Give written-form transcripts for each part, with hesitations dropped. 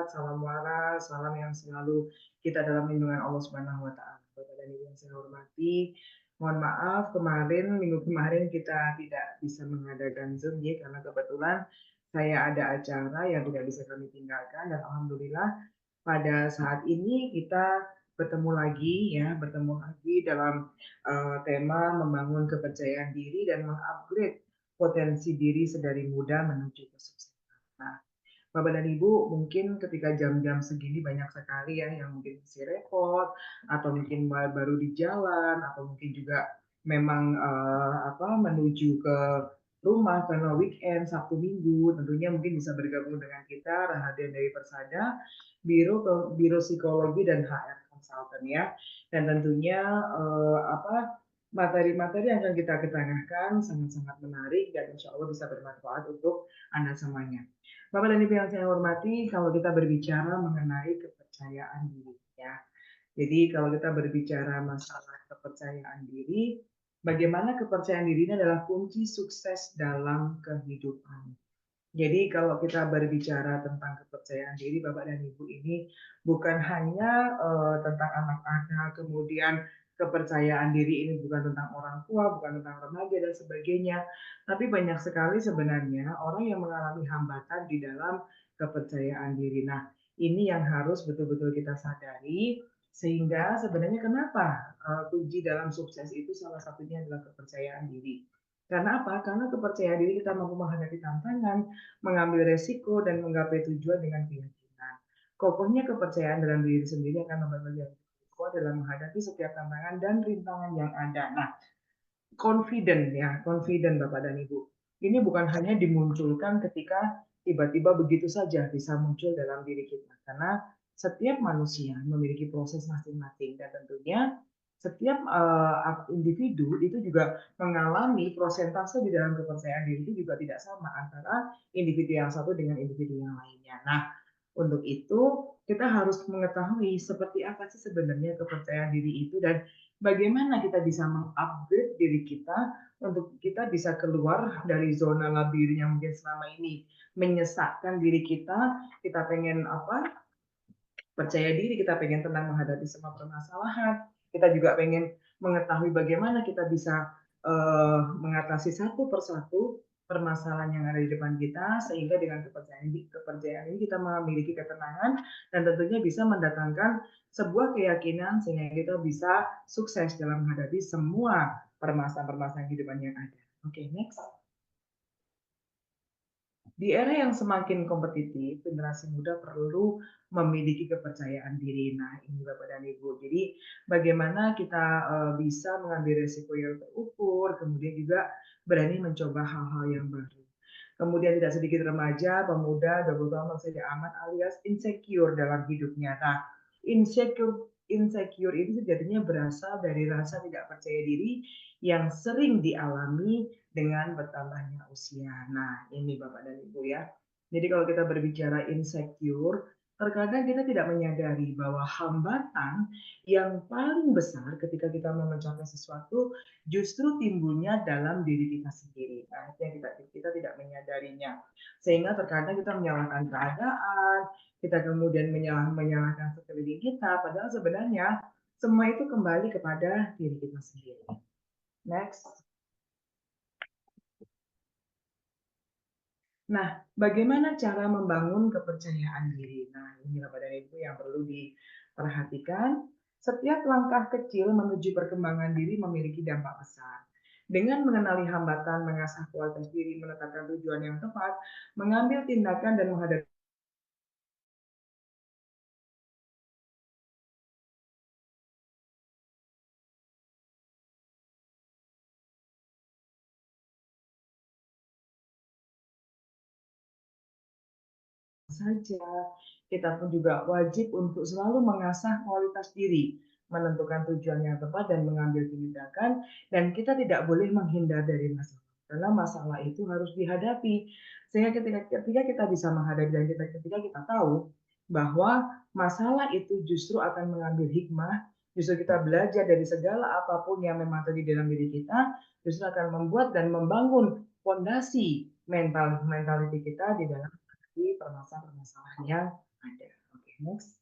sehat, salam waras, salam yang selalu kita dalam lindungan Allah Subhanahu wa taala. Bapak dan Ibu yang saya hormati, mohon maaf minggu kemarin kita tidak bisa mengadakan Zoom ya, karena kebetulan saya ada acara yang tidak bisa kami tinggalkan dan alhamdulillah pada saat ini kita bertemu lagi dalam tema membangun kepercayaan diri dan mengupgrade potensi diri sedari muda menuju kesuksesan. Nah, Bapak dan Ibu, mungkin ketika jam-jam segini banyak sekali ya yang mungkin masih repot atau mungkin baru di jalan atau mungkin juga memang menuju ke rumah karena weekend Sabtu Minggu tentunya mungkin bisa bergabung dengan kita Rahadian dari Persada Biro Psikologi dan HR Consultant ya. Dan tentunya materi-materi yang akan kita ketengahkan sangat-sangat menarik dan insya Allah bisa bermanfaat untuk Anda semuanya. Bapak dan Ibu yang saya hormati, kalau kita berbicara mengenai kepercayaan diri ya. Jadi kalau kita berbicara masalah kepercayaan diri, bagaimana kepercayaan diri ini adalah kunci sukses dalam kehidupan. Jadi kalau kita berbicara tentang kepercayaan diri Bapak dan Ibu ini bukan hanya tentang anak-anak, kemudian kepercayaan diri ini bukan tentang orang tua, bukan tentang remaja dan sebagainya, tapi banyak sekali sebenarnya orang yang mengalami hambatan di dalam kepercayaan diri. Nah, ini yang harus betul-betul kita sadari sehingga sebenarnya kenapa kunci dalam sukses itu salah satunya adalah kepercayaan diri. Karena apa? Karena kepercayaan diri kita mampu menghadapi tantangan, mengambil resiko, dan menggapai tujuan dengan keyakinan. Kokohnya kepercayaan dalam diri sendiri akan membantu yang kuat dalam menghadapi setiap tantangan dan rintangan yang ada. Nah, confident Bapak dan Ibu. Ini bukan hanya dimunculkan ketika tiba-tiba begitu saja bisa muncul dalam diri kita. Karena setiap manusia memiliki proses masing-masing dan tentunya setiap individu itu juga mengalami prosentase di dalam kepercayaan diri itu juga tidak sama antara individu yang satu dengan individu yang lainnya. Nah, untuk itu kita harus mengetahui seperti apa sih sebenarnya kepercayaan diri itu dan bagaimana kita bisa mengupgrade diri kita untuk kita bisa keluar dari zona labirin yang mungkin selama ini menyesatkan diri kita. Kita pengen percaya diri, kita pengen tenang menghadapi semua permasalahan. Kita juga pengen mengetahui bagaimana kita bisa mengatasi satu persatu permasalahan yang ada di depan kita sehingga dengan kepercayaan ini kita memiliki ketenangan dan tentunya bisa mendatangkan sebuah keyakinan sehingga kita bisa sukses dalam menghadapi semua permasalahan-permasalahan kehidupan yang ada. Oke, next. Di era yang semakin kompetitif, generasi muda perlu memiliki kepercayaan diri. Nah, ini Bapak dan Ibu. Jadi, bagaimana kita bisa mengambil resiko yang terukur, kemudian juga berani mencoba hal-hal yang baru. Kemudian tidak sedikit remaja, pemuda, 20 tahun masih aman alias insecure dalam hidupnya. Nah, insecure insecure ini sejatinya berasal dari rasa tidak percaya diri yang sering dialami dengan bertambahnya usia. Nah, ini Bapak dan Ibu ya. Jadi kalau kita berbicara insecure, terkadang kita tidak menyadari bahwa hambatan yang paling besar ketika kita mau mencapai sesuatu justru timbulnya dalam diri kita sendiri. Nah, itu yang kita tidak menyadarinya. Sehingga terkadang kita menyalahkan keadaan, kita kemudian menyalahkan sekeliling kita, padahal sebenarnya semua itu kembali kepada diri kita sendiri. Next. Nah, bagaimana cara membangun kepercayaan diri? Nah, ini Bapak dan Ibu yang perlu diperhatikan. Setiap langkah kecil menuju perkembangan diri memiliki dampak besar. Dengan mengenali hambatan, mengasah kualitas diri, menetapkan tujuan yang tepat, mengambil tindakan dan menghadapi saja. Kita pun juga wajib untuk selalu mengasah kualitas diri, menentukan tujuan yang tepat dan mengambil tindakan dan kita tidak boleh menghindar dari masalah. Karena masalah itu harus dihadapi. Sehingga ketika kita bisa menghadapi dan ketika kita tahu bahwa masalah itu justru akan mengambil hikmah, justru kita belajar dari segala apapun yang memang terjadi dalam diri kita, justru akan membuat dan membangun fondasi mentality kita di dalam permasalahan-permasalahan yang ada. Oke, next.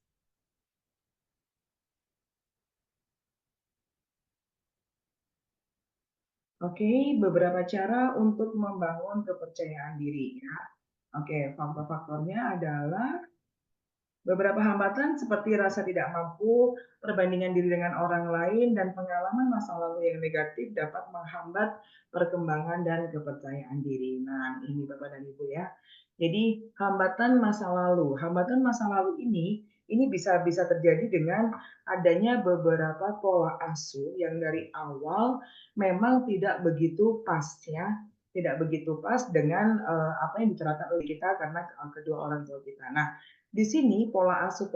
Oke, beberapa cara untuk membangun kepercayaan diri ya. Oke, faktor-faktornya adalah beberapa hambatan seperti rasa tidak mampu, perbandingan diri dengan orang lain, dan pengalaman masa lalu yang negatif dapat menghambat perkembangan dan kepercayaan diri. Nah, ini Bapak dan Ibu ya. Jadi, hambatan masa lalu ini bisa bisa terjadi dengan adanya beberapa pola asuh yang dari awal memang tidak begitu pas ya, tidak begitu pas dengan apa yang diterapkan oleh kita karena kedua orang tua kita. Nah, di sini pola asuh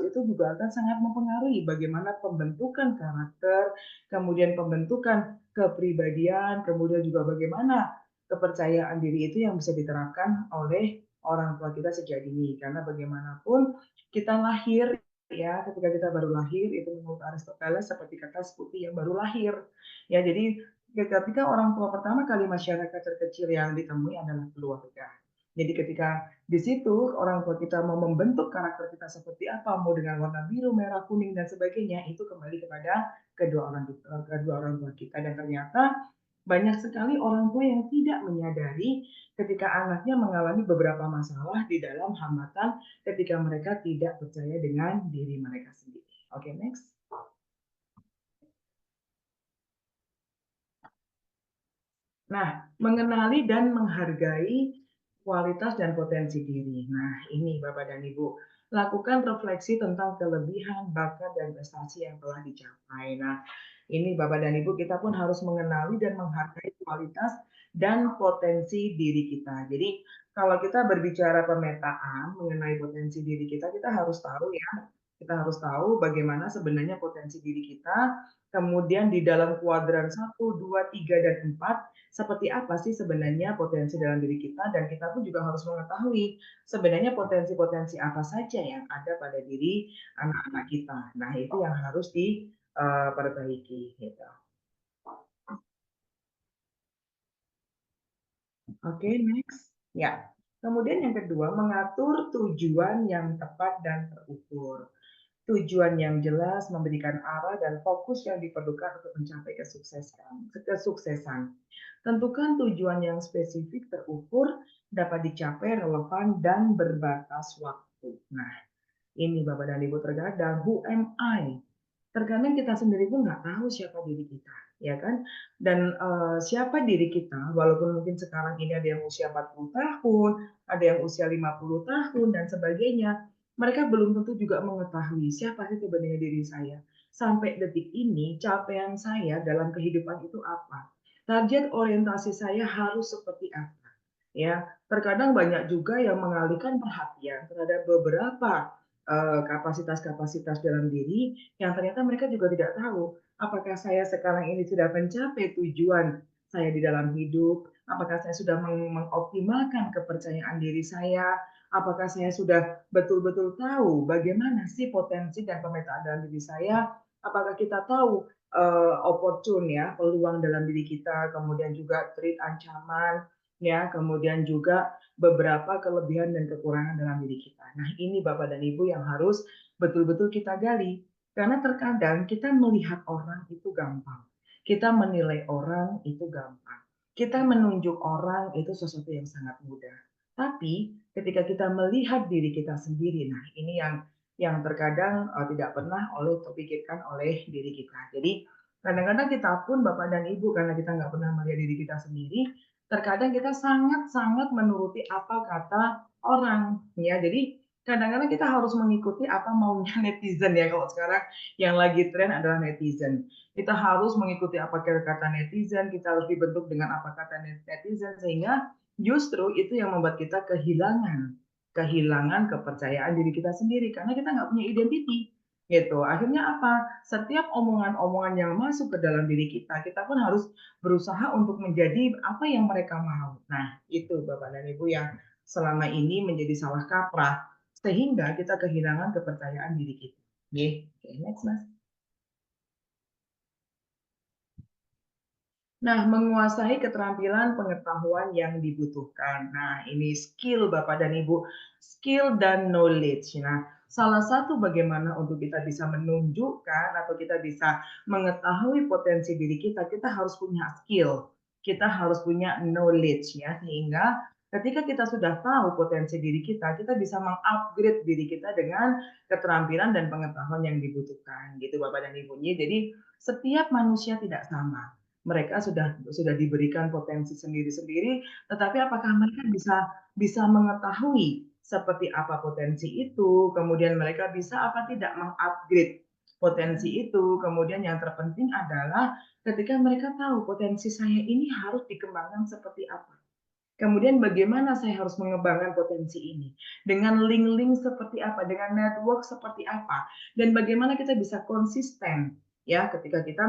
itu juga akan sangat mempengaruhi bagaimana pembentukan karakter, kemudian pembentukan kepribadian, kemudian juga bagaimana kepercayaan diri itu yang bisa diterapkan oleh orang tua kita sejak dini. Karena bagaimanapun kita lahir ya, ketika kita baru lahir itu menurut Aristoteles seperti kertas putih yang baru lahir. Ya, jadi ketika orang tua pertama kali masyarakat terkecil yang ditemui adalah keluarga. Jadi ketika di situ orang tua kita mau membentuk karakter kita seperti apa, mau dengan warna biru, merah, kuning dan sebagainya, itu kembali kepada kedua orang tua kita. Dan ternyata banyak sekali orang tua yang tidak menyadari ketika anaknya mengalami beberapa masalah di dalam hambatan ketika mereka tidak percaya dengan diri mereka sendiri. Oke, next. Nah, mengenali dan menghargai kualitas dan potensi diri. Nah, ini Bapak dan Ibu, lakukan refleksi tentang kelebihan, bakat, dan prestasi yang telah dicapai. Nah, ini Bapak dan Ibu, kita pun harus mengenali dan menghargai kualitas dan potensi diri kita. Jadi, kalau kita berbicara pemetaan mengenai potensi diri kita harus tahu ya, kita harus tahu bagaimana sebenarnya potensi diri kita, kemudian di dalam kuadran 1, 2, 3, dan 4 seperti apa sih sebenarnya potensi dalam diri kita dan kita pun juga harus mengetahui sebenarnya potensi-potensi apa saja yang ada pada diri anak-anak kita. Nah, itu yang harus diperbaiki gitu. Oke, next. Ya. Kemudian yang kedua, mengatur tujuan yang tepat dan terukur. Tujuan yang jelas, memberikan arah dan fokus yang diperlukan untuk mencapai kesuksesan. Tentukan tujuan yang spesifik, terukur, dapat dicapai, relevan, dan berbatas waktu. Nah, ini Bapak dan Ibu terkadang, who am I? Terkadang kita sendiri pun nggak tahu siapa diri kita, ya kan? Dan siapa diri kita, walaupun mungkin sekarang ini ada yang usia 40 tahun, ada yang usia 50 tahun, dan sebagainya, mereka belum tentu juga mengetahui siapa sih sebenarnya diri saya. Sampai detik ini, capaian saya dalam kehidupan itu apa? Target orientasi saya harus seperti apa? Ya, terkadang banyak juga yang mengalihkan perhatian terhadap beberapa kapasitas-kapasitas dalam diri yang ternyata mereka juga tidak tahu apakah saya sekarang ini sudah mencapai tujuan saya di dalam hidup, apakah saya sudah mengoptimalkan kepercayaan diri saya, apakah saya sudah betul-betul tahu bagaimana sih potensi dan pemetaan dalam diri saya, apakah kita tahu opportune ya peluang dalam diri kita, kemudian juga threat ancaman, ya, kemudian juga beberapa kelebihan dan kekurangan dalam diri kita. Nah, ini Bapak dan Ibu yang harus betul-betul kita gali. Karena terkadang kita melihat orang itu gampang. Kita menilai orang itu gampang. Kita menunjuk orang itu sesuatu yang sangat mudah. Tapi ketika kita melihat diri kita sendiri, nah ini yang terkadang tidak pernah terpikirkan oleh diri kita. Jadi kadang-kadang kita pun Bapak dan Ibu karena kita nggak pernah melihat diri kita sendiri, terkadang kita sangat-sangat menuruti apa kata orang, ya. Jadi kadang-kadang kita harus mengikuti apa maunya netizen ya, kalau sekarang yang lagi tren adalah netizen. Kita harus mengikuti apa kata netizen, kita harus dibentuk dengan apa kata netizen, sehingga justru itu yang membuat kita kehilangan kehilangan kepercayaan diri kita sendiri, karena kita nggak punya identiti, gitu. Akhirnya apa? Setiap omongan-omongan yang masuk ke dalam diri kita pun harus berusaha untuk menjadi apa yang mereka mau. Nah, itu Bapak dan Ibu yang selama ini menjadi salah kaprah, sehingga kita kehilangan kepercayaan diri kita. Oke, next Mas. Nah, menguasai keterampilan pengetahuan yang dibutuhkan. Nah, ini skill Bapak dan Ibu, skill dan knowledge. Nah, salah satu bagaimana untuk kita bisa menunjukkan atau kita bisa mengetahui potensi diri kita harus punya skill, kita harus punya knowledge ya, sehingga ketika kita sudah tahu potensi diri kita bisa meng-upgrade diri kita dengan keterampilan dan pengetahuan yang dibutuhkan gitu Bapak dan Ibu. Jadi setiap manusia tidak sama. Mereka sudah diberikan potensi sendiri-sendiri, tetapi apakah mereka bisa mengetahui seperti apa potensi itu, kemudian mereka bisa apa tidak meng-upgrade potensi itu. Kemudian yang terpenting adalah ketika mereka tahu potensi saya ini harus dikembangkan seperti apa. Kemudian bagaimana saya harus mengembangkan potensi ini, dengan link-link seperti apa, dengan network seperti apa, dan bagaimana kita bisa konsisten ya ketika kita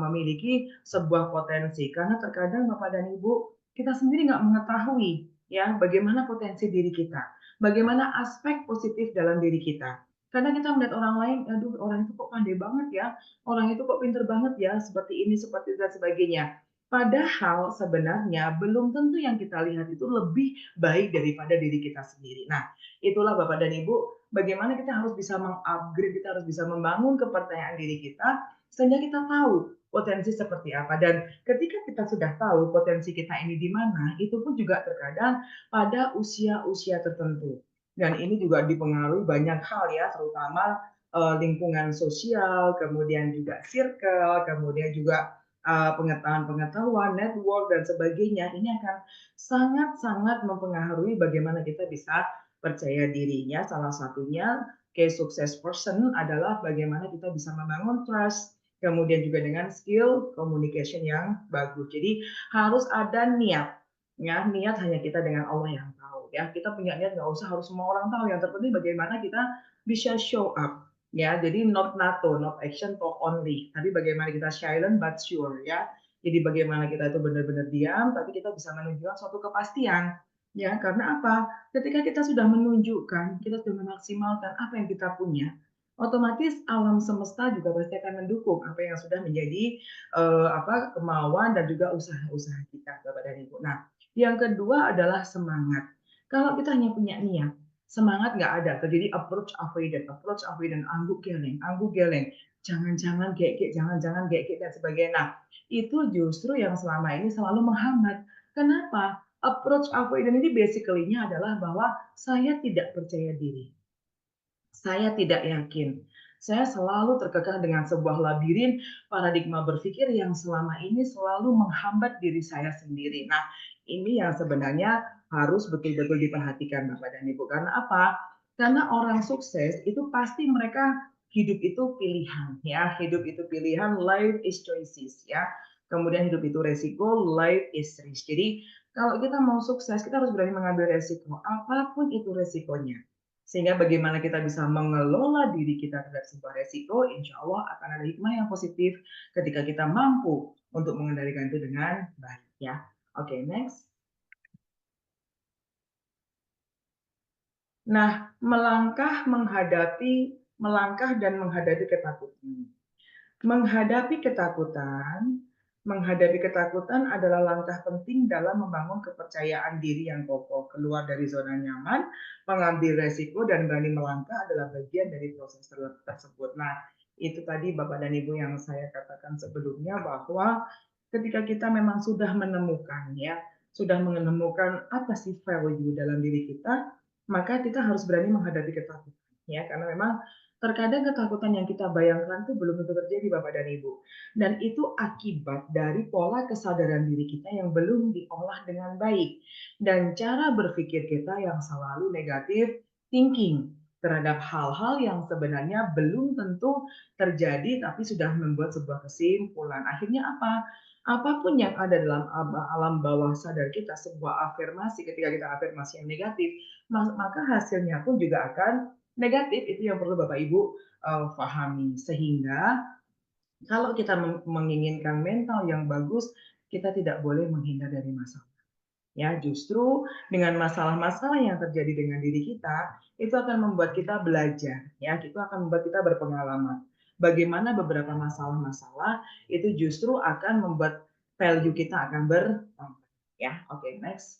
memiliki sebuah potensi. Karena terkadang Bapak dan Ibu, kita sendiri nggak mengetahui ya bagaimana potensi diri kita, bagaimana aspek positif dalam diri kita. Karena kita melihat orang lain, aduh orang itu kok pandai banget ya, orang itu kok pinter banget ya, seperti ini, seperti itu, dan sebagainya. Padahal sebenarnya belum tentu yang kita lihat itu lebih baik daripada diri kita sendiri. Nah, itulah Bapak dan Ibu, bagaimana kita harus bisa meng-upgrade, kita harus bisa membangun kepercayaan diri kita, sehingga kita tahu potensi seperti apa. Dan ketika kita sudah tahu potensi kita ini di mana, itu pun juga terkadang pada usia-usia tertentu. Dan ini juga dipengaruhi banyak hal ya, terutama lingkungan sosial, kemudian juga circle, kemudian juga pengetahuan-pengetahuan, network, dan sebagainya, ini akan sangat-sangat mempengaruhi bagaimana kita bisa percaya dirinya. Salah satunya case success person adalah bagaimana kita bisa membangun trust, kemudian juga dengan skill communication yang bagus. Jadi harus ada niat, ya niat hanya kita dengan Allah yang tahu. Ya kita punya niat nggak usah harus semua orang tahu. Yang terpenting bagaimana kita bisa show up. Ya, jadi not NATO, not action, talk only. Tapi bagaimana kita silent but sure ya. Jadi bagaimana kita itu benar-benar diam, tapi kita bisa menunjukkan suatu kepastian. Ya, karena apa? Ketika kita sudah menunjukkan, kita sudah memaksimalkan apa yang kita punya, otomatis alam semesta juga pasti akan mendukung apa yang sudah menjadi kemauan dan juga usaha-usaha kita, Bapak dan Ibu. Nah, yang kedua adalah semangat. Kalau kita hanya punya niat, semangat nggak ada, terjadi approach avoidant, angguk geleng, jangan-jangan gek, jangan-jangan gek dan sebagainya. Nah, itu justru yang selama ini selalu menghambat. Kenapa? Approach avoidant ini basically-nya adalah bahwa saya tidak percaya diri. Saya tidak yakin. Saya selalu terkekang dengan sebuah labirin paradigma berpikir yang selama ini selalu menghambat diri saya sendiri. Nah, ini yang sebenarnya harus betul-betul diperhatikan Bapak dan Ibu. Karena apa? Karena orang sukses itu pasti mereka hidup itu pilihan ya, hidup itu pilihan, life is choices ya. Kemudian hidup itu resiko, life is risk. Jadi kalau kita mau sukses, kita harus berani mengambil resiko, apapun itu resikonya. Sehingga bagaimana kita bisa mengelola diri kita terhadap sebuah resiko, insya Allah akan ada hikmah yang positif ketika kita mampu untuk mengendalikan itu dengan baik. Ya, oke, next. Nah, melangkah dan menghadapi ketakutan. Menghadapi ketakutan adalah langkah penting dalam membangun kepercayaan diri yang kokoh. Keluar dari zona nyaman, mengambil resiko, dan berani melangkah adalah bagian dari proses tersebut. Nah, itu tadi Bapak dan Ibu yang saya katakan sebelumnya, bahwa ketika kita memang sudah menemukan ya, sudah menemukan apa sih value dalam diri kita, maka kita harus berani menghadapi ketakutan ya, karena memang terkadang ketakutan yang kita bayangkan itu belum tentu terjadi Bapak dan Ibu. Dan itu akibat dari pola kesadaran diri kita yang belum diolah dengan baik. Dan cara berpikir kita yang selalu negatif thinking terhadap hal-hal yang sebenarnya belum tentu terjadi tapi sudah membuat sebuah kesimpulan. Akhirnya apa? Apapun yang ada dalam alam bawah sadar kita, sebuah afirmasi, ketika kita afirmasi yang negatif, maka hasilnya pun juga akan negatif. Itu yang perlu Bapak Ibu pahami. Sehingga kalau kita menginginkan mental yang bagus, kita tidak boleh menghindar dari masalah. Ya, justru dengan masalah-masalah yang terjadi dengan diri kita, itu akan membuat kita belajar, ya, itu akan membuat kita berpengalaman. Bagaimana beberapa masalah-masalah itu justru akan membuat value kita akan bertambah. Ya, oke, next.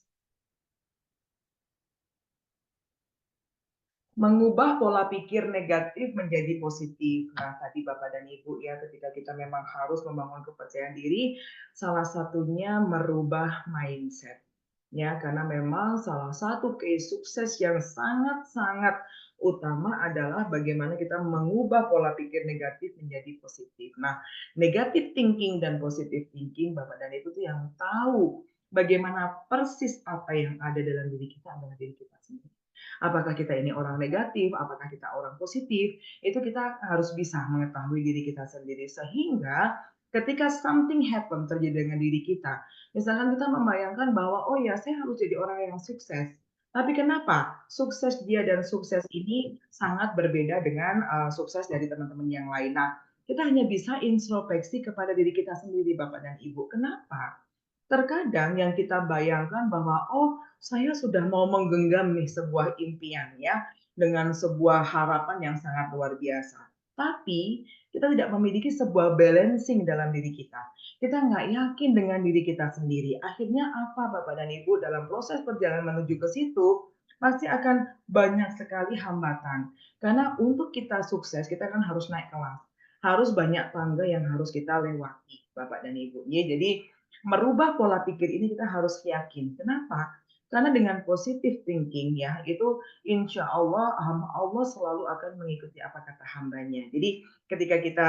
Mengubah pola pikir negatif menjadi positif. Nah, tadi Bapak dan Ibu ya, ketika kita memang harus membangun kepercayaan diri, salah satunya merubah mindset. Ya, karena memang salah satu case sukses yang sangat-sangat utama adalah bagaimana kita mengubah pola pikir negatif menjadi positif. Nah, negative thinking dan positive thinking, Bapak dan Ibu tuh yang tahu bagaimana persis apa yang ada dalam diri kita adalah diri kita sendiri. Apakah kita ini orang negatif, apakah kita orang positif, itu kita harus bisa mengetahui diri kita sendiri. Sehingga ketika something happen terjadi dengan diri kita, misalkan kita membayangkan bahwa, oh ya saya harus jadi orang yang sukses. Tapi kenapa sukses dia dan sukses ini sangat berbeda dengan sukses dari teman-teman yang lain. Nah, kita hanya bisa introspeksi kepada diri kita sendiri, Bapak dan Ibu. Kenapa? Terkadang yang kita bayangkan bahwa, oh saya sudah mau menggenggam nih sebuah impian ya, dengan sebuah harapan yang sangat luar biasa. Tapi kita tidak memiliki sebuah balancing dalam diri kita. Kita nggak yakin dengan diri kita sendiri. Akhirnya apa Bapak dan Ibu dalam proses perjalanan menuju ke situ, pasti akan banyak sekali hambatan. Karena untuk kita sukses, kita kan harus naik kelas. Harus banyak tangga yang harus kita lewati, Bapak dan Ibu. Ya, jadi merubah pola pikir ini kita harus yakin. Kenapa? Karena dengan positive thinking ya, itu insya Allah Allah selalu akan mengikuti apa kata hambanya. Jadi ketika kita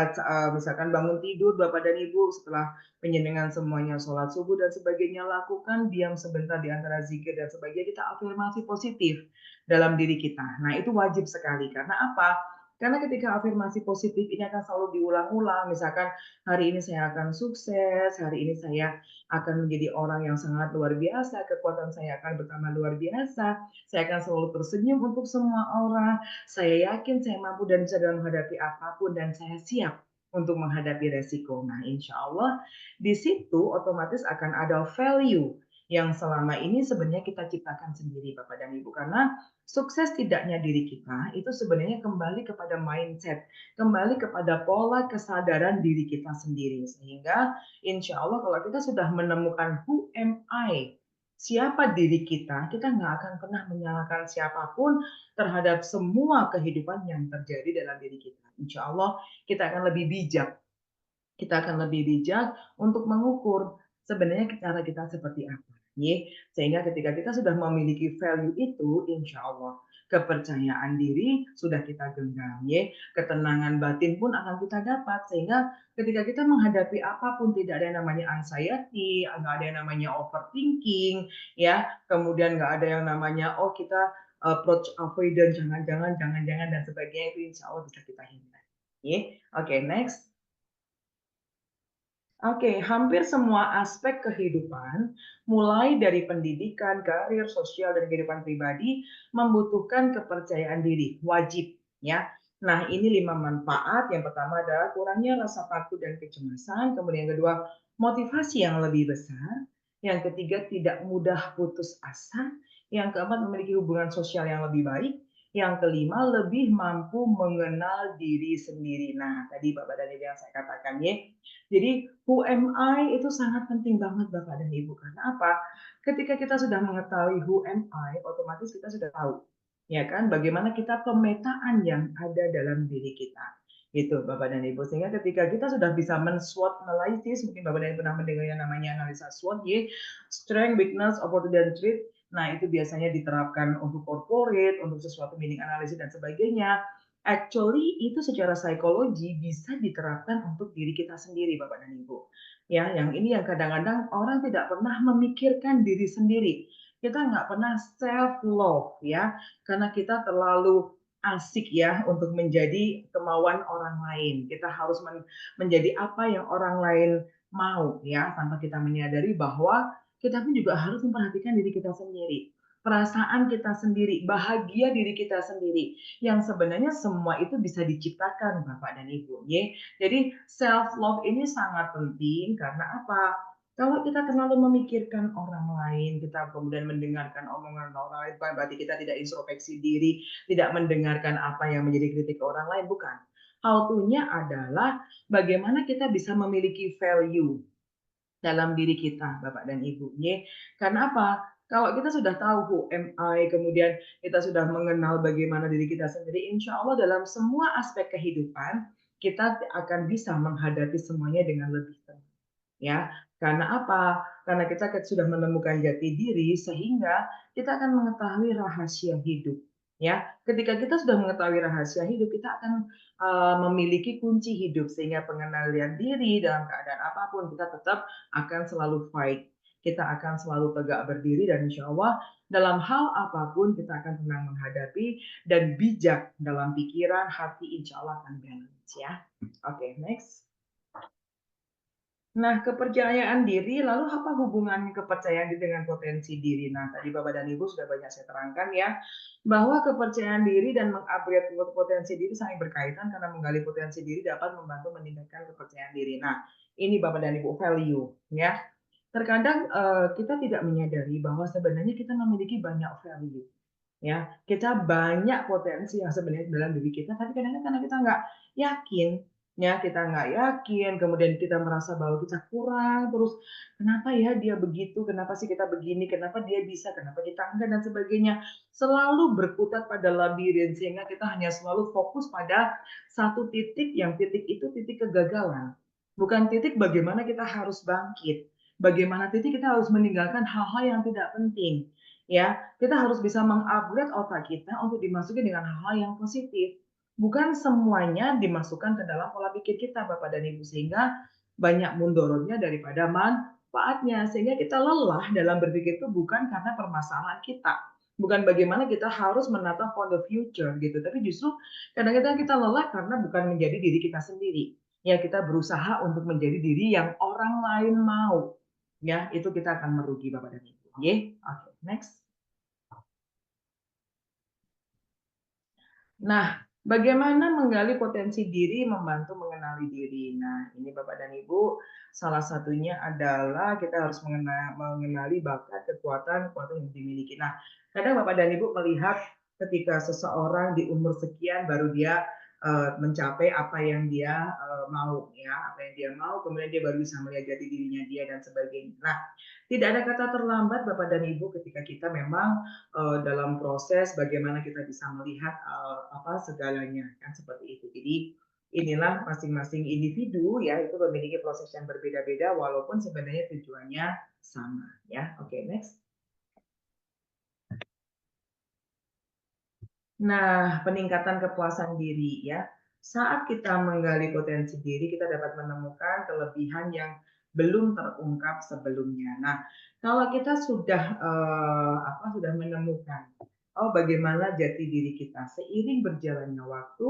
misalkan bangun tidur Bapak dan Ibu setelah penyenengan semuanya sholat subuh dan sebagainya lakukan diam sebentar di antara zikir dan sebagainya kita afirmasi positif dalam diri kita. Nah itu wajib sekali karena apa? Karena ketika afirmasi positif ini akan selalu diulang-ulang, misalkan hari ini saya akan sukses, hari ini saya akan menjadi orang yang sangat luar biasa, kekuatan saya akan bertambah luar biasa, saya akan selalu tersenyum untuk semua orang, saya yakin saya mampu dan bisa dalam menghadapi apapun dan saya siap untuk menghadapi resiko. Nah, insya Allah di situ otomatis akan ada value yang selama ini sebenarnya kita ciptakan sendiri Bapak dan Ibu. Karena sukses tidaknya diri kita itu sebenarnya kembali kepada mindset, kembali kepada pola kesadaran diri kita sendiri. Sehingga insya Allah kalau kita sudah menemukan who am I, siapa diri kita nggak akan pernah menyalahkan siapapun terhadap semua kehidupan yang terjadi dalam diri kita. Insya Allah kita akan lebih bijak. Kita akan lebih bijak untuk mengukur sebenarnya cara kita seperti apa. Sehingga ketika kita sudah memiliki value itu, insya Allah kepercayaan diri sudah kita genggam. Ketenangan batin pun akan kita dapat. Sehingga ketika kita menghadapi apapun tidak ada yang namanya anxiety, nggak ada yang namanya overthinking, ya. Kemudian nggak ada yang namanya oh kita approach avoidance, jangan-jangan dan sebagainya itu insya Allah bisa kita hindari. Oke, next. Oke, hampir semua aspek kehidupan, mulai dari pendidikan, karir, sosial, dan kehidupan pribadi, membutuhkan kepercayaan diri, wajib, ya. Nah, ini 5 manfaat. Yang pertama adalah kurangnya rasa takut dan kecemasan. Kemudian yang kedua, motivasi yang lebih besar. Yang ketiga, tidak mudah putus asa. Yang keempat, memiliki hubungan sosial yang lebih baik. Yang kelima, lebih mampu mengenal diri sendiri. Nah, tadi Bapak dan Ibu yang saya katakan ya. Jadi who am I itu sangat penting banget Bapak dan Ibu. Karena apa? Ketika kita sudah mengetahui who am I, otomatis kita sudah tahu, ya kan, bagaimana kita pemetaan yang ada dalam diri kita. Gitu Bapak dan Ibu. Sehingga ketika kita sudah bisa men-SWOT analysis, mungkin Bapak dan Ibu pernah mendengar yang namanya analisa SWOT, ya, strength, weakness, opportunity, dan threat. Nah, itu biasanya diterapkan untuk corporate, untuk sesuatu meaning analysis dan sebagainya. Actually itu secara psikologi bisa diterapkan untuk diri kita sendiri Bapak dan Ibu. Ya, yang ini yang kadang-kadang orang tidak pernah memikirkan diri sendiri. Kita nggak pernah self love ya, karena kita terlalu asik ya untuk menjadi kemauan orang lain. Kita harus menjadi apa yang orang lain mau ya, tanpa kita menyadari bahwa kita pun juga harus memperhatikan diri kita sendiri. Perasaan kita sendiri, bahagia diri kita sendiri yang sebenarnya semua itu bisa diciptakan Bapak dan Ibu, ya. Jadi self love ini sangat penting karena apa? Kalau kita terlalu memikirkan orang lain, kita kemudian mendengarkan omongan orang lain, berarti kita tidak introspeksi diri, tidak mendengarkan apa yang menjadi kritik orang lain, bukan. How to-nya adalah bagaimana kita bisa memiliki value dalam diri kita, Bapak dan Ibu, ya. Karena apa? Kalau kita sudah tahu who am I, kemudian kita sudah mengenal bagaimana diri kita sendiri, insya Allah dalam semua aspek kehidupan, kita akan bisa menghadapi semuanya dengan lebih tenang. Ya, karena apa? Karena kita sudah menemukan jati diri sehingga kita akan mengetahui rahasia hidup. Ya, ketika kita sudah mengetahui rahasia hidup, kita akan memiliki kunci hidup sehingga pengendalian diri dalam keadaan apapun kita tetap akan selalu fight. Kita akan selalu tegak berdiri dan insya Allah dalam hal apapun kita akan tenang menghadapi dan bijak dalam pikiran, hati insya Allah akan balance ya. Oke, next. Nah, kepercayaan diri, lalu apa hubungan kepercayaan diri dengan potensi diri? Nah, tadi Bapak dan Ibu sudah banyak saya terangkan ya, bahwa kepercayaan diri dan mengupgrade potensi diri saling berkaitan karena menggali potensi diri dapat membantu meningkatkan kepercayaan diri. Nah, ini Bapak dan Ibu value ya. Terkadang kita tidak menyadari bahwa sebenarnya kita memiliki banyak value ya. Kita banyak potensi yang sebenarnya dalam diri kita, tapi kadang-kadang karena kita nggak yakin, ya kita nggak yakin, kemudian kita merasa bahwa kita kurang, terus kenapa ya dia begitu, kenapa sih kita begini, kenapa dia bisa, kenapa kita enggak, dan sebagainya. Selalu berkutat pada labirin, sehingga kita hanya selalu fokus pada satu titik, yang titik itu titik kegagalan. Bukan titik bagaimana kita harus bangkit, bagaimana titik kita harus meninggalkan hal-hal yang tidak penting. Ya, kita harus bisa mengupgrade otak kita untuk dimasuki dengan hal-hal yang positif. Bukan semuanya dimasukkan ke dalam pola pikir kita, Bapak dan Ibu, sehingga banyak mundorotnya daripada manfaatnya. Sehingga kita lelah dalam berpikir itu bukan karena permasalahan kita. Bukan bagaimana kita harus menata for the future gitu, tapi justru kadang-kadang kita lelah karena bukan menjadi diri kita sendiri. Ya, kita berusaha untuk menjadi diri yang orang lain mau. Ya, itu kita akan merugi Bapak dan Ibu. Oke, next. Nah, bagaimana menggali potensi diri membantu mengenali diri? Nah, ini Bapak dan Ibu, salah satunya adalah kita harus mengenali bakat, kekuatan, kekuatan yang dimiliki. Nah, kadang Bapak dan Ibu melihat ketika seseorang di umur sekian baru dia mencapai apa yang dia mau, ya, apa yang dia mau, kemudian dia baru bisa melihat jati dirinya dia dan sebagainya. Nah, tidak ada kata terlambat Bapak dan Ibu ketika kita memang dalam proses bagaimana kita bisa melihat apa segalanya kan seperti itu. Jadi inilah masing-masing individu ya itu memiliki proses yang berbeda-beda walaupun sebenarnya tujuannya sama ya. Oke, next. Nah, peningkatan kepuasan diri ya. Saat kita menggali potensi diri, kita dapat menemukan kelebihan yang belum terungkap sebelumnya. Nah, kalau kita sudah sudah menemukan bagaimana jati diri kita seiring berjalannya waktu,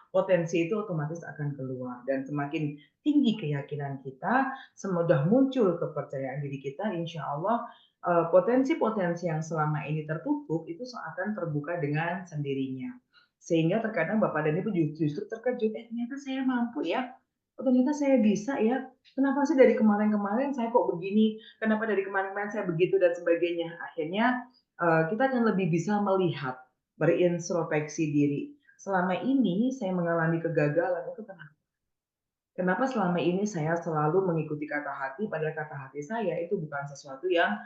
potensi itu otomatis akan keluar dan semakin tinggi keyakinan kita, semudah muncul kepercayaan diri kita, insya Allah potensi-potensi yang selama ini tertutup itu akan terbuka dengan sendirinya. Sehingga terkadang Bapak dan Ibu justru terkejut, ternyata saya mampu ya, ternyata saya bisa ya, kenapa sih dari kemarin-kemarin saya kok begini, kenapa dari kemarin-kemarin saya begitu dan sebagainya. Akhirnya kita akan lebih bisa melihat, berintrospeksi diri. Selama ini saya mengalami kegagalan, itu kenapa? Kenapa selama ini saya selalu mengikuti kata hati, padahal kata hati saya itu bukan sesuatu yang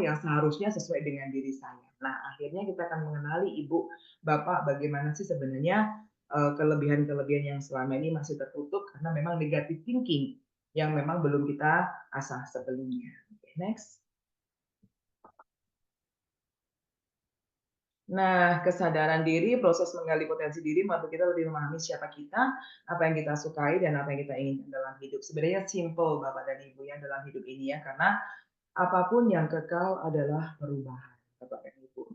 yang seharusnya sesuai dengan diri saya. Nah, akhirnya kita akan mengenali Ibu, Bapak, bagaimana sih sebenarnya kelebihan-kelebihan yang selama ini masih tertutup karena memang negative thinking yang memang belum kita asah sebelumnya. Oke, next. Nah, kesadaran diri, proses menggali potensi diri membantu kita lebih memahami siapa kita, apa yang kita sukai, dan apa yang kita inginkan dalam hidup. Sebenarnya simple Bapak dan Ibu ya dalam hidup ini ya, karena apapun yang kekal adalah perubahan, Bapak dan Ibu.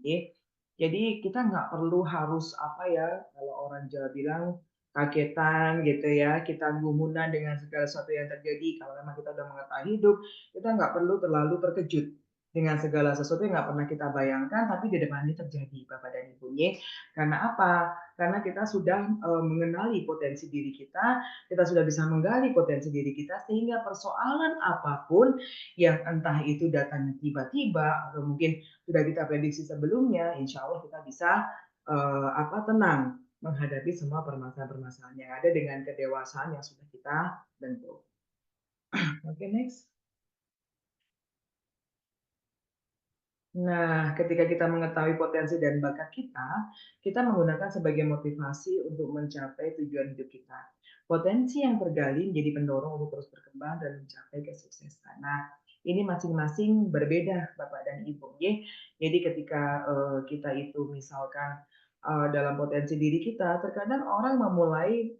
Jadi kita nggak perlu harus kalau orang Jawa bilang kagetan gitu ya, kita gumunan dengan segala sesuatu yang terjadi. Kalau memang kita udah mengetahui hidup, kita nggak perlu terlalu terkejut dengan segala sesuatu yang nggak pernah kita bayangkan, tapi di depan ini terjadi, Bapak dan Ibu. Karena apa? Karena kita sudah mengenali potensi diri kita sudah bisa menggali potensi diri kita, sehingga persoalan apapun yang entah itu datangnya tiba-tiba atau mungkin sudah kita prediksi sebelumnya, insya Allah kita bisa tenang menghadapi semua permasalahan-permasalahan yang ada dengan kedewasaan yang sudah kita bentuk. Oke, next. Nah, ketika kita mengetahui potensi dan bakat kita menggunakan sebagai motivasi untuk mencapai tujuan hidup kita. Potensi yang tergali menjadi pendorong untuk terus berkembang dan mencapai kesuksesan. Nah, ini masing-masing berbeda Bapak dan Ibu, ya. Jadi ketika kita itu misalkan dalam potensi diri kita, terkadang orang memulai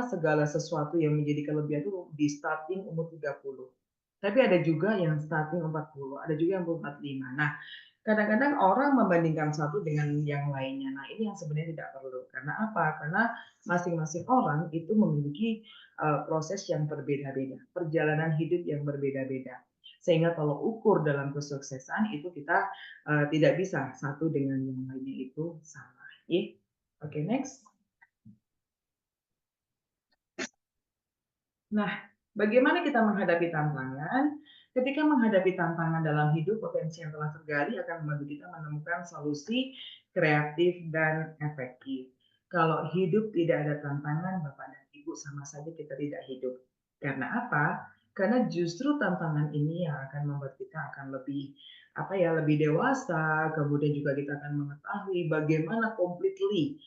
segala sesuatu yang menjadi kelebihan itu di starting umur 30. Tapi ada juga yang starting 40, ada juga yang 45. Nah, kadang-kadang orang membandingkan satu dengan yang lainnya. Nah, ini yang sebenarnya tidak perlu. Karena apa? Karena masing-masing orang itu memiliki proses yang berbeda-beda, perjalanan hidup yang berbeda-beda. Sehingga kalau ukur dalam kesuksesan itu kita tidak bisa satu dengan yang lainnya itu sama. Oke, next. Nah, bagaimana kita menghadapi tantangan? Ketika menghadapi tantangan dalam hidup, potensi yang telah tergali akan membantu kita menemukan solusi kreatif dan efektif. Kalau hidup tidak ada tantangan, Bapak dan Ibu sama saja kita tidak hidup. Karena apa? Karena justru tantangan ini yang akan membuat kita akan lebih lebih dewasa, kemudian juga kita akan mengetahui bagaimana completely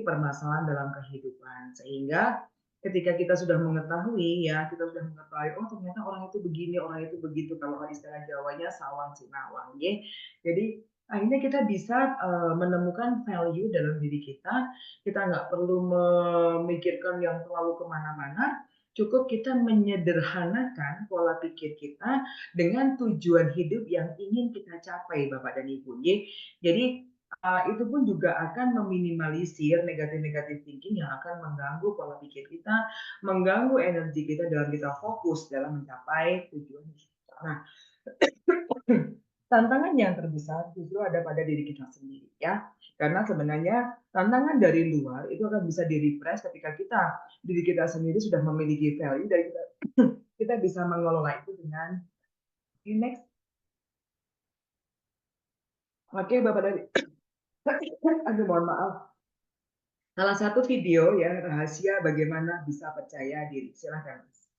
permasalahan dalam kehidupan. Sehingga ketika kita sudah mengetahui kita sudah mengetahui, oh ternyata orang itu begini, orang itu begitu, kalau istilah Jawanya sawang sinawang, ya. Jadi akhirnya kita bisa menemukan value dalam diri kita nggak perlu memikirkan yang terlalu kemana-mana, cukup kita menyederhanakan pola pikir kita dengan tujuan hidup yang ingin kita capai, Bapak dan Ibu, ya. Jadi itu pun juga akan meminimalisir negatif-negatif thinking yang akan mengganggu pola pikir kita, mengganggu energi kita dalam kita fokus dalam mencapai tujuan kita. Nah, tantangan yang terbesar justru ada pada diri kita sendiri, ya. Karena sebenarnya tantangan dari luar itu akan bisa di-refresh ketika diri kita sendiri sudah memiliki value dan kita bisa mengelola itu dengan next. Oke, Bapak dari aduh mohon maaf. Salah satu video ya, rahasia bagaimana bisa percaya diri. Silakan, Mas.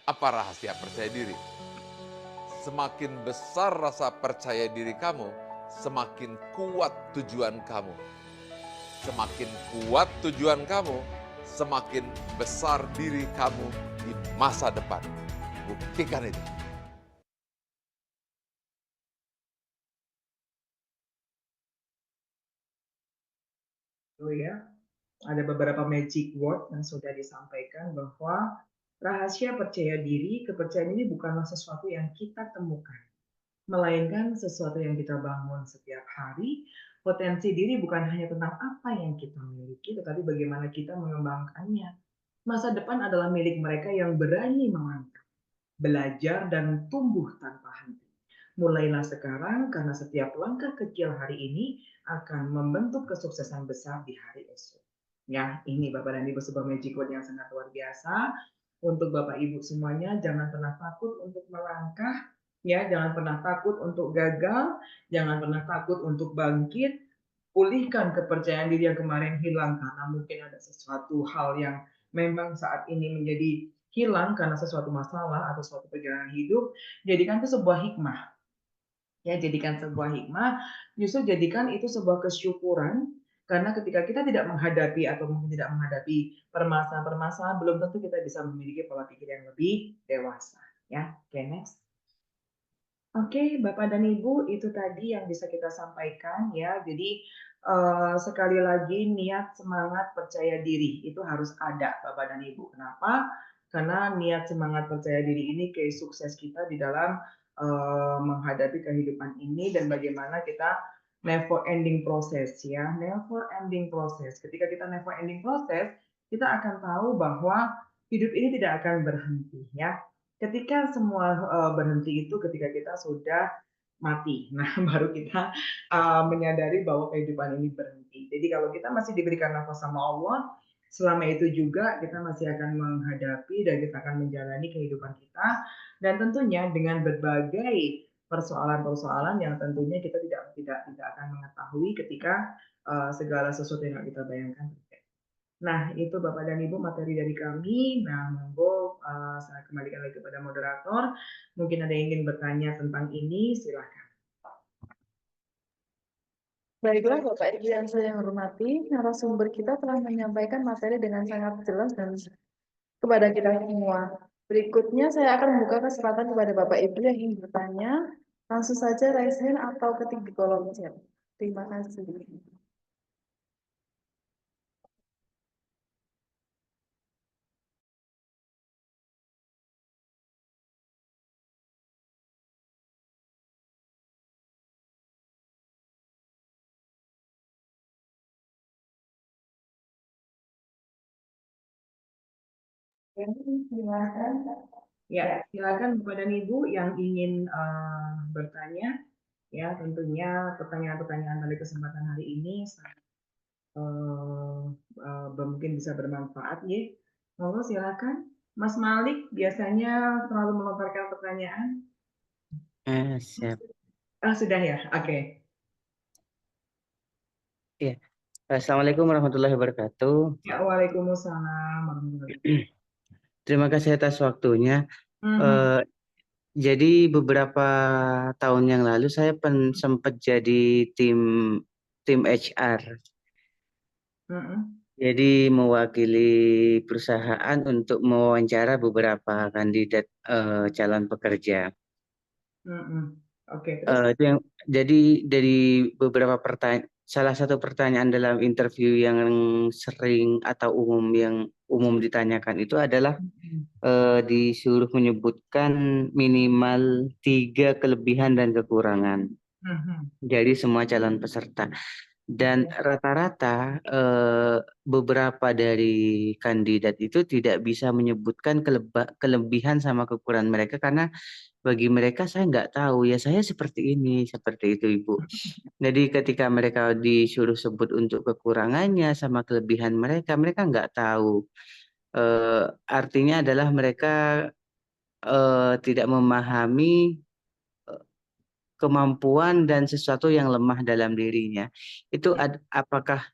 Apa rahasia percaya diri? Semakin besar rasa percaya diri kamu, semakin kuat tujuan kamu. Semakin kuat tujuan kamu, semakin besar diri kamu di masa depan. Buktikan itu. Oh ya, ada beberapa magic word yang sudah disampaikan bahwa rahasia percaya diri, kepercayaan ini bukanlah sesuatu yang kita temukan, melainkan sesuatu yang kita bangun setiap hari. Potensi diri bukan hanya tentang apa yang kita miliki, tetapi bagaimana kita mengembangkannya. Masa depan adalah milik mereka yang berani melangkah, belajar, dan tumbuh tanpa henti. Mulailah sekarang, karena setiap langkah kecil hari ini akan membentuk kesuksesan besar di hari esok. Ya, ini Bapak dan Ibu sebuah magic word yang sangat luar biasa. Untuk Bapak Ibu semuanya, jangan pernah takut untuk melangkah, ya, jangan pernah takut untuk gagal, jangan pernah takut untuk bangkit. Pulihkan kepercayaan diri yang kemarin hilang karena mungkin ada sesuatu hal yang memang saat ini menjadi hilang karena sesuatu masalah atau suatu perjalanan hidup. Jadikan itu sebuah hikmah, ya, jadikan sebuah hikmah, justru jadikan itu sebuah kesyukuran, karena ketika kita tidak menghadapi atau mungkin tidak menghadapi permasalahan-permasalahan, belum tentu kita bisa memiliki pola pikir yang lebih dewasa, ya. Oke, next. Oke, Bapak dan Ibu, itu tadi yang bisa kita sampaikan, ya. Jadi sekali lagi niat, semangat, percaya diri itu harus ada, Bapak dan Ibu. Kenapa? Karena niat, semangat, percaya diri ini case sukses kita di dalam menghadapi kehidupan ini dan bagaimana kita never ending proses, ya. Never ending proses. Ketika kita never ending proses, kita akan tahu bahwa hidup ini tidak akan berhenti, ya. Ketika semua berhenti itu ketika kita sudah mati. Nah, baru kita menyadari bahwa kehidupan ini berhenti. Jadi kalau kita masih diberikan nafas sama Allah, selama itu juga kita masih akan menghadapi dan kita akan menjalani kehidupan kita, dan tentunya dengan berbagai persoalan-persoalan yang tentunya kita tidak akan mengetahui ketika segala sesuatu yang kita bayangkan terjadi. Nah, itu Bapak dan Ibu materi dari kami. Nah, monggo saya kembalikan lagi kepada moderator. Mungkin ada yang ingin bertanya tentang ini, silakan. Baiklah Bapak Ibu yang saya hormati, narasumber kita telah menyampaikan materi dengan sangat jelas dan kepada kita semua. Berikutnya saya akan membuka kesempatan kepada Bapak Ibu yang ingin bertanya. Langsung saja raise hand atau ketik di kolom chat. Terima kasih. Silakan. Ya, silakan Bapak dan Ibu yang ingin bertanya. Ya, tentunya pertanyaan-pertanyaan pada kesempatan hari ini mungkin bisa bermanfaat ya. Monggo silakan. Mas Malik biasanya selalu melontarkan pertanyaan. Siap. Sudah ya? Oke. Iya. Assalamualaikum warahmatullahi wabarakatuh. Ya, waalaikumsalam warahmatullahi wabarakatuh. Terima kasih atas waktunya. Mhm, Jadi beberapa tahun yang lalu saya sempat jadi tim HR. mhm, Jadi mewakili perusahaan untuk mewawancara beberapa kandidat calon pekerja. mhm. Oke, terus? Jadi dari beberapa pertanyaan, salah satu pertanyaan dalam interview yang sering atau yang umum ditanyakan itu adalah Mhm, disuruh menyebutkan minimal 3 kelebihan dan kekurangan mhm. dari semua calon peserta. Dan Oke. rata-rata beberapa dari kandidat itu tidak bisa menyebutkan kelebihan sama kekurangan mereka karena bagi mereka saya nggak tahu ya saya seperti ini, seperti itu Ibu. Jadi ketika mereka disuruh sebut untuk kekurangannya sama kelebihan mereka, mereka nggak tahu. Artinya adalah mereka tidak memahami kemampuan dan sesuatu yang lemah dalam dirinya. Itu apakah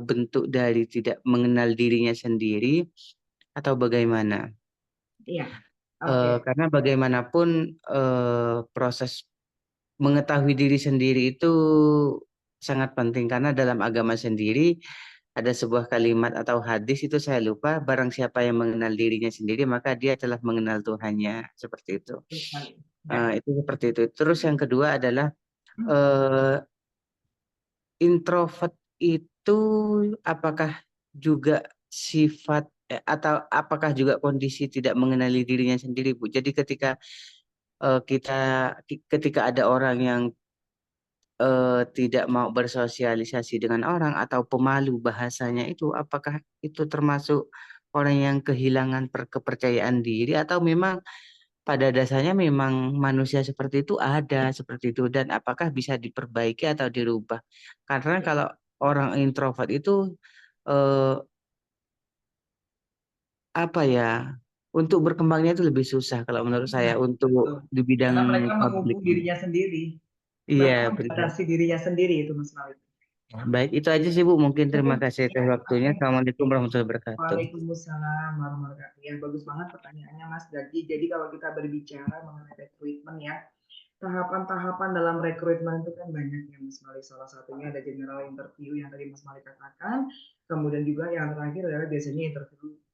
bentuk dari tidak mengenal dirinya sendiri atau bagaimana? Iya. Oke. Karena bagaimanapun proses mengetahui diri sendiri itu sangat penting karena dalam agama sendiri ada sebuah kalimat atau hadis itu saya lupa, barang siapa yang mengenal dirinya sendiri maka dia telah mengenal Tuhannya, seperti itu. Betul sekali. Ya. Itu seperti itu. Terus yang kedua adalah Hmm. eh, introvert itu apakah juga sifat atau apakah juga kondisi tidak mengenali dirinya sendiri, Bu? Jadi ketika ketika ada orang yang tidak mau bersosialisasi dengan orang atau pemalu bahasanya itu, apakah itu termasuk orang yang kehilangan kepercayaan diri atau memang pada dasarnya memang manusia seperti itu ada seperti itu dan apakah bisa diperbaiki atau dirubah? Karena kalau orang introvert itu eh, apa ya untuk berkembangnya itu lebih susah kalau menurut Iya, saya untuk betul. di bidang Karena mereka publik. mengubur dirinya sendiri. Iya, Mereka betul. membatasi dirinya sendiri itu Mas Malik. Baik, itu aja sih Bu. Mungkin terima Cukup. kasih Ya, atas waktunya. oke. Assalamualaikum warahmatullahi wabarakatuh. Waalaikumsalam warahmatullahi wabarakatuh. Ya, bagus banget pertanyaannya Mas. Jadi kalau kita berbicara mengenai rekrutmen ya, tahapan-tahapan dalam rekrutmen itu kan banyak ya Mas Malik. Salah satunya ada general interview yang tadi Mas Malik katakan. Kemudian juga yang terakhir adalah biasanya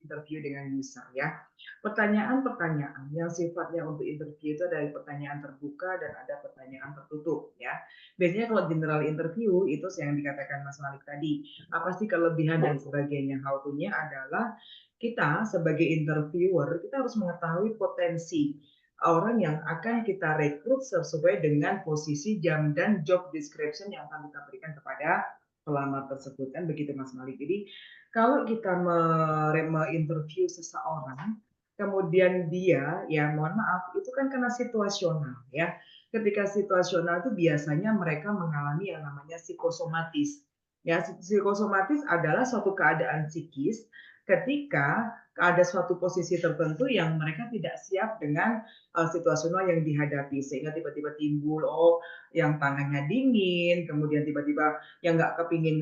interview dengan user ya. Pertanyaan-pertanyaan yang sifatnya untuk interview itu ada pertanyaan terbuka dan ada pertanyaan tertutup ya. Biasanya kalau general interview itu yang dikatakan Mas Malik tadi, apa sih kelebihan dan sebagainya. How to-nya adalah kita sebagai interviewer kita harus mengetahui potensi orang yang akan kita rekrut sesuai dengan posisi jam dan job description yang akan kita berikan kepada pelamar tersebut kan begitu Mas Malik. Jadi kalau kita interview seseorang kemudian dia ya mohon maaf itu kan karena situasional ya. Ketika situasional itu biasanya mereka mengalami yang namanya psikosomatis. Ya, psikosomatis adalah suatu keadaan psikis ketika ada suatu posisi tertentu yang mereka tidak siap dengan situasional yang dihadapi, sehingga tiba-tiba timbul yang tangannya dingin, kemudian tiba-tiba yang nggak kepingin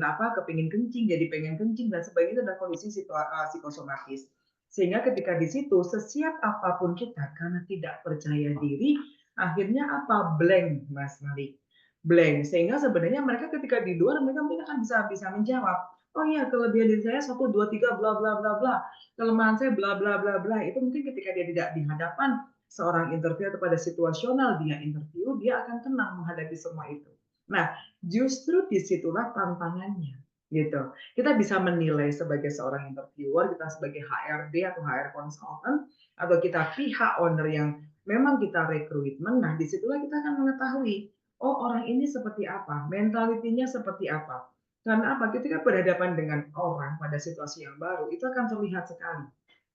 kencing jadi pengen kencing dan sebagainya, itu adalah kondisi psikosomatis. Sehingga ketika di situ sesiap apapun kita karena tidak percaya diri, akhirnya apa? Blank, Mas Malik. Blank. Sehingga sebenarnya mereka ketika di luar mereka mungkin akan bisa menjawab, oh iya kelebihan diri saya 1, 2, 3 bla bla bla bla. Kelemahan saya bla bla bla bla. Itu mungkin ketika dia tidak di hadapan seorang interview atau pada situasional dia interview, dia akan tenang menghadapi semua itu. Nah, justru disitulah tantangannya, gitu. Kita bisa menilai sebagai seorang interviewer, kita sebagai HRD atau HR consultant, atau kita pihak owner yang memang kita rekrutmen. Nah, disitulah kita akan mengetahui, oh orang ini seperti apa, mentalitinya seperti apa. Karena apa? Ketika berhadapan dengan orang pada situasi yang baru, itu akan terlihat sekali.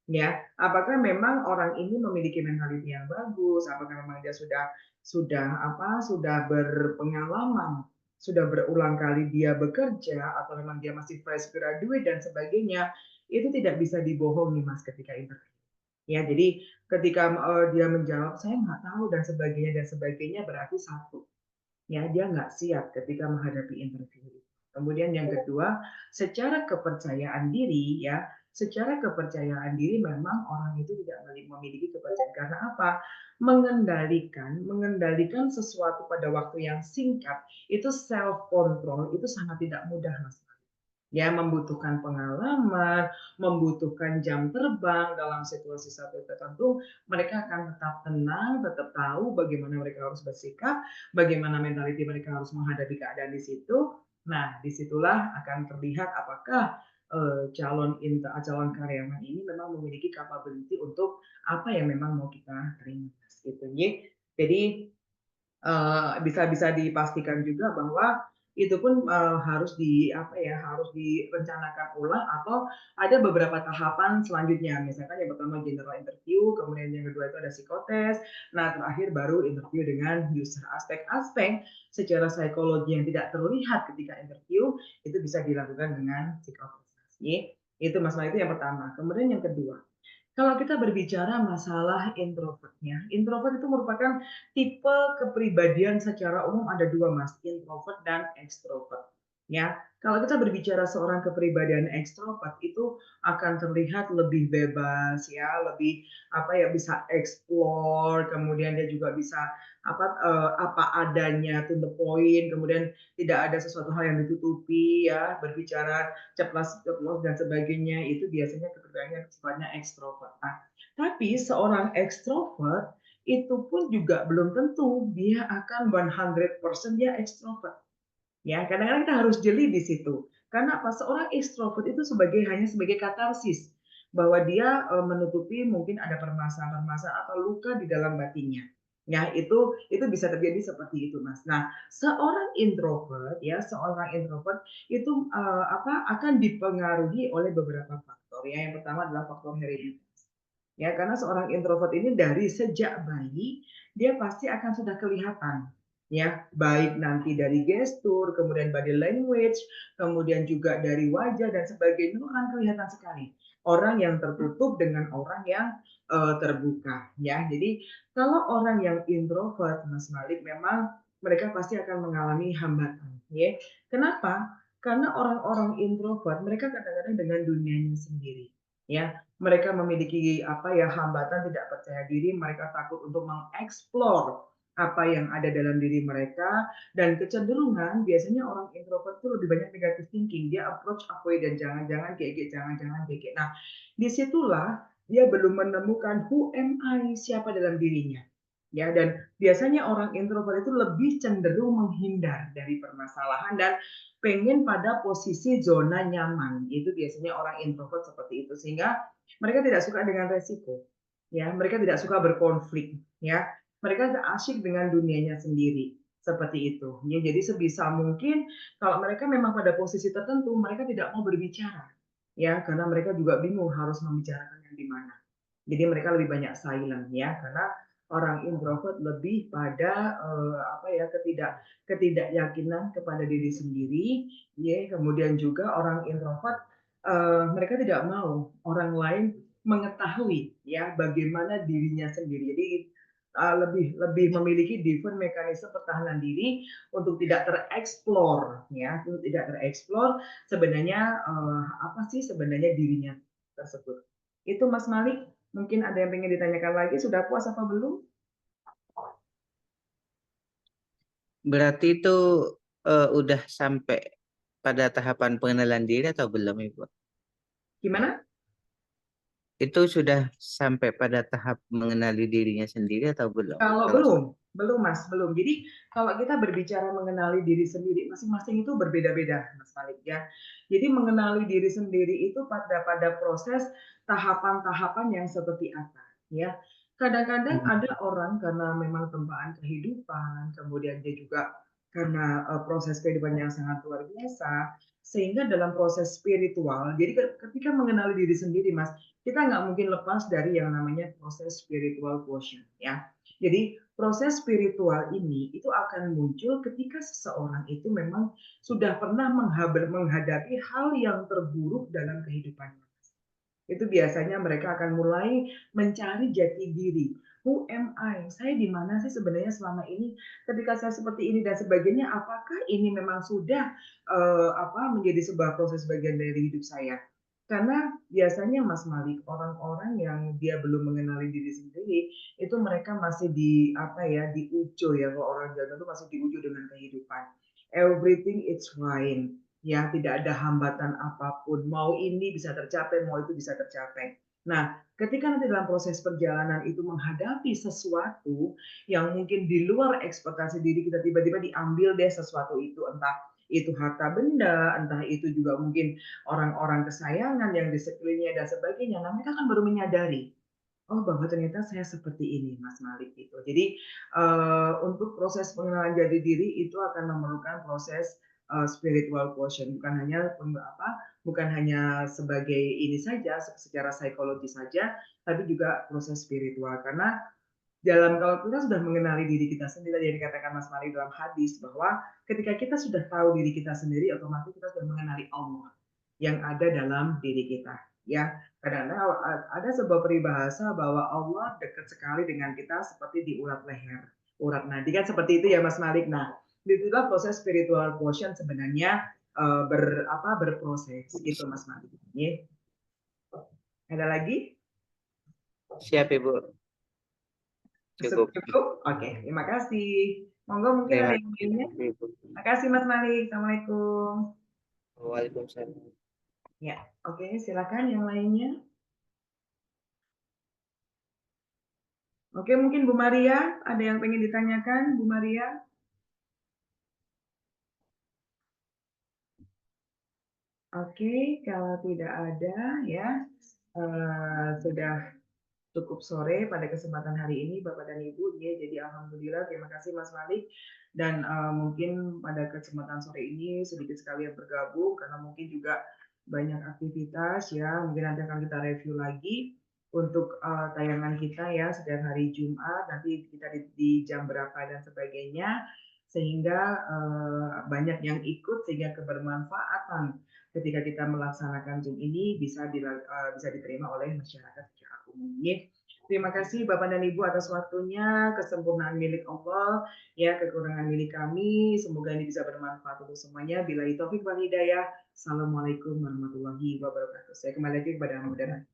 Ya, apakah memang orang ini memiliki mentaliti yang bagus? Apakah memang dia sudah berpengalaman, sudah berulang kali dia bekerja, atau memang dia masih fresh graduate dan sebagainya? Itu tidak bisa dibohongi, Mas, ketika interview. Ya, jadi ketika dia menjawab saya nggak tahu dan sebagainya berarti satu, ya dia nggak siap ketika menghadapi interview. Kemudian yang kedua, secara kepercayaan diri ya, secara kepercayaan diri memang orang itu tidak memiliki kepercayaan karena apa? Mengendalikan sesuatu pada waktu yang singkat itu self control itu sangat tidak mudah, Mas. Ya, membutuhkan pengalaman, membutuhkan jam terbang dalam situasi satu tertentu, mereka akan tetap tenang, tetap tahu bagaimana mereka harus bersikap, bagaimana mentaliti mereka harus menghadapi keadaan di situ. Nah, disitulah akan terlihat apakah calon karyawan ini memang memiliki capability untuk apa yang memang mau kita terima, gitu. Jadi bisa dipastikan juga bahwa itu pun harus harus direncanakan ulang atau ada beberapa tahapan selanjutnya. Misalkan yang pertama general interview, kemudian yang kedua itu ada psikotes, nah terakhir baru interview dengan user. Aspek-aspek secara psikologi yang tidak terlihat ketika interview itu bisa dilakukan dengan psikotes. Itu masalah itu yang pertama. Kemudian yang kedua, kalau kita berbicara masalah introvert itu merupakan tipe kepribadian secara umum ada dua, Mas, introvert dan extrovert. Ya, kalau kita berbicara seorang kepribadian ekstrovert itu akan terlihat lebih bebas ya, lebih bisa explore, kemudian dia juga bisa apa adanya, to the point, kemudian tidak ada sesuatu hal yang ditutupi ya, berbicara ceplas-ceplos dan sebagainya, itu biasanya kepribadiannya sifatnya ekstrovert. Nah, tapi seorang ekstrovert itu pun juga belum tentu dia akan 100% dia ekstrovert. Ya, kadang-kadang kita harus jeli di situ. Karena apa? Seorang ekstrovert itu hanya sebagai katarsis bahwa dia menutupi mungkin ada permasalahan-permasalahan atau luka di dalam batinnya. Ya, itu bisa terjadi seperti itu, Mas. Nah, seorang introvert itu akan dipengaruhi oleh beberapa faktor ya. Yang pertama adalah faktor hereditas. Ya, karena seorang introvert ini dari sejak bayi dia pasti akan sudah kelihatan ya, baik nanti dari gestur, kemudian body language, kemudian juga dari wajah dan sebagainya itu akan kelihatan sekali. Orang yang tertutup dengan orang yang terbuka ya. Jadi kalau orang yang introvert, Mas Malik, memang mereka pasti akan mengalami hambatan ya. Kenapa? Karena orang-orang introvert mereka kadang-kadang dengan dunianya sendiri ya. Mereka memiliki hambatan tidak percaya diri, mereka takut untuk mengeksplor apa yang ada dalam diri mereka, dan kecenderungan biasanya orang introvert itu lebih banyak negative thinking. Dia approach dan jangan-jangan jangan-jangan kayak. Nah, disitulah dia belum menemukan who am I, siapa dalam dirinya. Ya, dan biasanya orang introvert itu lebih cenderung menghindar dari permasalahan dan pengen pada posisi zona nyaman. Itu biasanya orang introvert seperti itu, sehingga mereka tidak suka dengan resiko. Ya, mereka tidak suka berkonflik, ya. Mereka asyik dengan dunianya sendiri, seperti itu. Ya, jadi sebisa mungkin kalau mereka memang pada posisi tertentu, mereka tidak mau berbicara. Ya, karena mereka juga bingung harus membicarakan yang di mana. Jadi mereka lebih banyak silent ya, karena orang introvert lebih pada ketidakyakinan kepada diri sendiri, ya. Kemudian juga orang introvert mereka tidak mau orang lain mengetahui ya bagaimana dirinya sendiri. Jadi lebih memiliki defense mekanisme pertahanan diri untuk tidak tereksplor ya, untuk tidak tereksplor sebenarnya apa sih sebenarnya dirinya tersebut. Itu Mas Malik, mungkin ada yang pengen ditanyakan lagi, sudah puas apa belum? Berarti itu udah sampai pada tahapan pengenalan diri atau belum, Ibu? Gimana? Itu sudah sampai pada tahap mengenali dirinya sendiri atau belum? Kalau Kalau belum Mas, belum. Jadi kalau kita berbicara mengenali diri sendiri, masing-masing itu berbeda-beda, Mas Malik ya. Jadi mengenali diri sendiri itu pada proses tahapan-tahapan yang seperti apa, ya. Kadang-kadang ada orang karena memang tempaan kehidupan, kemudian dia juga karena proses kehidupan yang sangat luar biasa, sehingga dalam proses spiritual. Jadi ketika mengenali diri sendiri, Mas, kita nggak mungkin lepas dari yang namanya proses spiritual quotient, ya. Jadi proses spiritual ini itu akan muncul ketika seseorang itu memang sudah pernah menghadapi hal yang terburuk dalam kehidupannya. Itu biasanya mereka akan mulai mencari jati diri. Who am I? Saya di mana sih sebenarnya selama ini? Ketika saya seperti ini dan sebagainya, apakah ini memang sudah menjadi sebuah proses bagian dari hidup saya? Karena biasanya Mas Malik, orang-orang yang dia belum mengenali diri sendiri, itu mereka masih diujo ya, kalau orang Jawa itu masih diujo dengan kehidupan. Everything is fine, ya tidak ada hambatan apapun. Mau ini bisa tercapai, mau itu bisa tercapai. Nah, ketika nanti dalam proses perjalanan itu menghadapi sesuatu yang mungkin di luar ekspektasi diri kita, tiba-tiba diambil deh sesuatu itu, entah itu harta benda, entah itu juga mungkin orang-orang kesayangan yang di sekelilingnya dan sebagainya. Nah, mereka kan baru menyadari, oh bahwa ternyata saya seperti ini, Mas Malik itu. Jadi untuk proses pengenalan jati diri itu akan memerlukan proses spiritual quotient, bukan hanya sebagai ini saja, secara psikologi saja, tapi juga proses spiritual. Karena kalau kita sudah mengenali diri kita sendiri, yang dikatakan Mas Malik dalam hadis bahwa ketika kita sudah tahu diri kita sendiri, otomatis kita sudah mengenali Allah yang ada dalam diri kita. Ya, kadang-kadang ada sebuah peribahasa bahwa Allah dekat sekali dengan kita seperti di urat leher, urat nadi kan seperti itu ya Mas Malik. Nah, itulah proses spiritual quotient sebenarnya berproses gitu Mas Malik. Ya. Ada lagi? siap, Ibu. Cukup. Oke, terima kasih. Monggo mungkin Terima ada yang lainnya. kasih, Ibu. Terima kasih Mas Malik. Assalamualaikum. Waalaikumsalam. Ya, oke, silakan yang lainnya. Oke, mungkin Bu Maria, ada yang pengen ditanyakan, Bu Maria? Oke, kalau tidak ada ya, sudah cukup sore pada kesempatan hari ini Bapak dan Ibu ya. Jadi alhamdulillah terima kasih Mas Malik dan mungkin pada kesempatan sore ini sedikit sekali yang bergabung karena mungkin juga banyak aktivitas ya. Mungkin nanti akan kita review lagi untuk tayangan kita ya setiap hari Jumat, nanti kita di jam berapa dan sebagainya, sehingga banyak yang ikut sehingga kebermanfaatan ketika kita melaksanakan Zoom ini bisa diterima oleh masyarakat secara umum. Terima kasih Bapak dan Ibu atas waktunya, kesempurnaan milik Allah, ya kekurangan milik kami. Semoga ini bisa bermanfaat untuk semuanya. Billahi taufik wal hidayah. Assalamualaikum warahmatullahi wabarakatuh. Saya kembali lagi kepada moderator.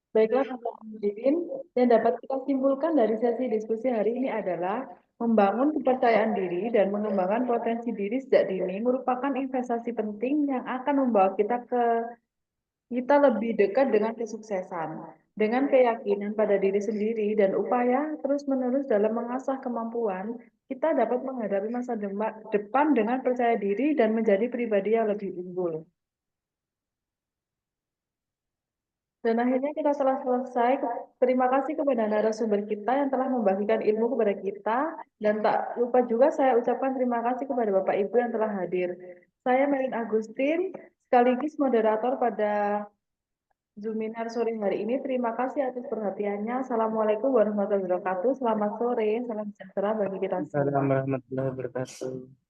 Baiklah, Bapak Hadirin, yang dapat kita simpulkan dari sesi diskusi hari ini adalah membangun kepercayaan diri dan mengembangkan potensi diri sejak dini merupakan investasi penting yang akan membawa kita lebih dekat dengan kesuksesan. Dengan keyakinan pada diri sendiri dan upaya terus-menerus dalam mengasah kemampuan, kita dapat menghadapi masa depan dengan percaya diri dan menjadi pribadi yang lebih unggul. Dan akhirnya kita telah selesai. Terima kasih kepada narasumber kita yang telah membagikan ilmu kepada kita. Dan tak lupa juga saya ucapkan terima kasih kepada Bapak Ibu yang telah hadir. Saya Melin Agustin, sekaligus moderator pada Zoominar sore hari ini. Terima kasih atas perhatiannya. Assalamualaikum warahmatullahi wabarakatuh. Selamat sore, salam sejahtera bagi kita semua. Assalamualaikum warahmatullahi wabarakatuh.